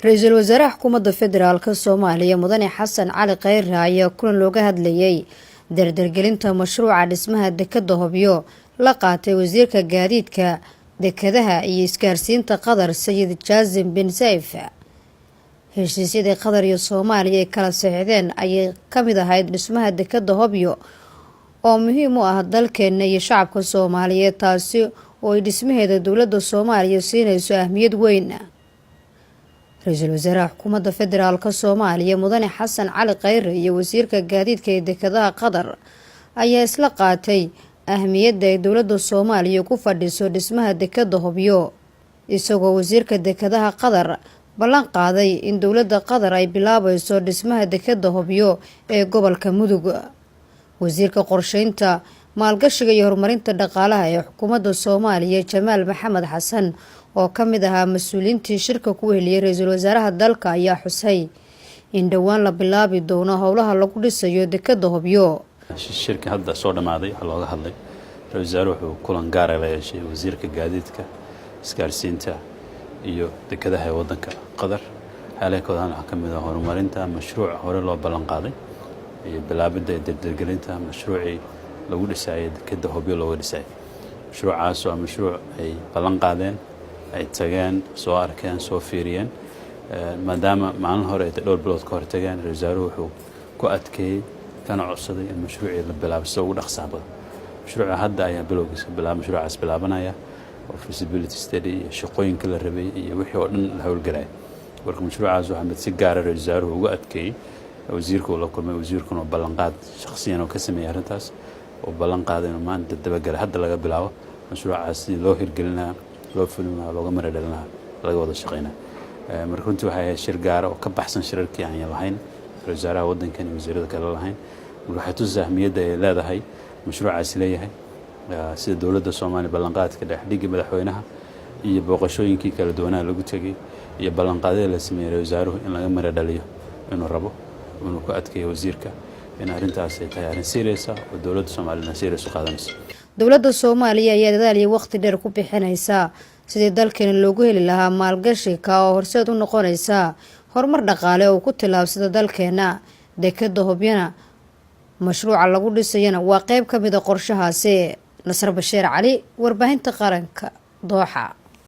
رئيس الوزراء حكومة فدرالka Soomaaliya mudane Xasan Cali Khayre ayaa kulan looga hadlayay dardargelinta mashruuca dhismaha dekada Hobyo la qaatay wasiirka gaadiidka dekadaha iyo isgaarsiinta Qatar Sayid Jaazim bin Saif. heshiisyada Qatar iyo Soomaaliya ay kala saxiixdeen ayay kamid ahayd dhismaha dekada Hobyo oo muhiim u ah dalkeena iyo shacabka Soomaaliyeed, taasi oo ay dhismaheeda dowladda Soomaaliya siinayso ahmiyad weyn. رئيس الوزراء حكومة فدرالka Soomaaliya mudane Xasan Cali Khayre iyo wasiirka gaadiidka ee dekadaha Qatar ayaa isla qaatay ahmiyadda ay dowladda Soomaaliya ku fadhiso dhismaha dekada Hobyo, isagoo wasiirka dekadaha Qatar ballan qaaday in dowladda Qatar ay bilaabayso dhismaha dekada Hobyo ee gobolka Mudug. wasiirka qorsheynta maalgashiga iyo horumarinta dhaqaalaha ee xukuumadda Soomaaliya Jamaal Maxamed Xasan oo kamid ahaa mas'uuliyiintii shirka ku heliyay ra'iisul wasaaraha dalka ayaa xusay in dhawaan la bilaabi doono howlaha lagu dhisayo dekada Hobyo. shirka hadda soo dhamaaday waxa looga hadlay ra'iisul wasaaruhu wuxuu kulan gaar ah la yeeshay wasiirka gaadiidka, isgaarsiinta iyo dekadaha wadanka Qatar. xaaladahan waxa kamid ah horumarinta mashruuc hore loo ballan qaaday iyo bilaabida dardargelinta mashruuci lagu dhisay dekada Hobyo looga dhisay. mashruucaas waa mashruuc ay ballan qaadeen, ay tageen soo arkeen soo fiiriyeen maadaama maalin hore ay dhowr bilood ka hor tageen. ra'iisul wasaaruhu wuxuu ku adkeeyay kana codsaday in mashruuci la bilaabo si ugu dhaqso badan. mashruuca hadda ayaa bilowgiisa mashruucaas bilaabanaya oo feasibility study iyo shaqooyinka la rabay iyo wixii oo dhan la hawlgalay. marka mashruucaas waxa mid si gaar ah ra'iisul wasaaruhu ugu adkeeyay wasiirka la kulmay, wasiirkuna ballan qaad shakhsiyan oo ka sameeyay arrintaas oo ballan qaaday in maanta dabagal hadda laga bilaabo mashruucaas si loo hirgelinayo loo fulinayo looga maradhalinayo laga wada shaqeynaa. marka runtii waxa ay shir gaar ah oo ka baxsan shirarkii aan lahayn ra'iisul wasaaraha wadankan iyo wasiirada kale lahayn. marka waxay tusaysaa ahmiyadda ay leedahay mashruucaas leeyahay sida dowladda Soomaaliya ballan qaadka dhexdhigii madaxweynaha iyo booqashooyinkii kala duwanaa lagu tagay iyo ballan qaadada la sameeyay ra'iisul wasaaruhu in laga maradhaliyo inuu rabo inuu ku adkeeyo wasiirka in arrintaas ay tahay arrin serious ah oo dowladda Soomaaliya serious u qaadanayso. dowladda Soomaaliya ayaa dadaal iyo waqti dheer ku bixinaysa sidii dalkeena loogu heli lahaa maalgashi ka oo horseed u noqonaysa horumar dhaqaale oo ku tilaabsada dalkeena. dekada Hobyana mashruuca lagu dhisayna waa qayb kamid ah qorshahaasi. Nasr Bashiir Cali, warbaahinta qaranka, Dooxa.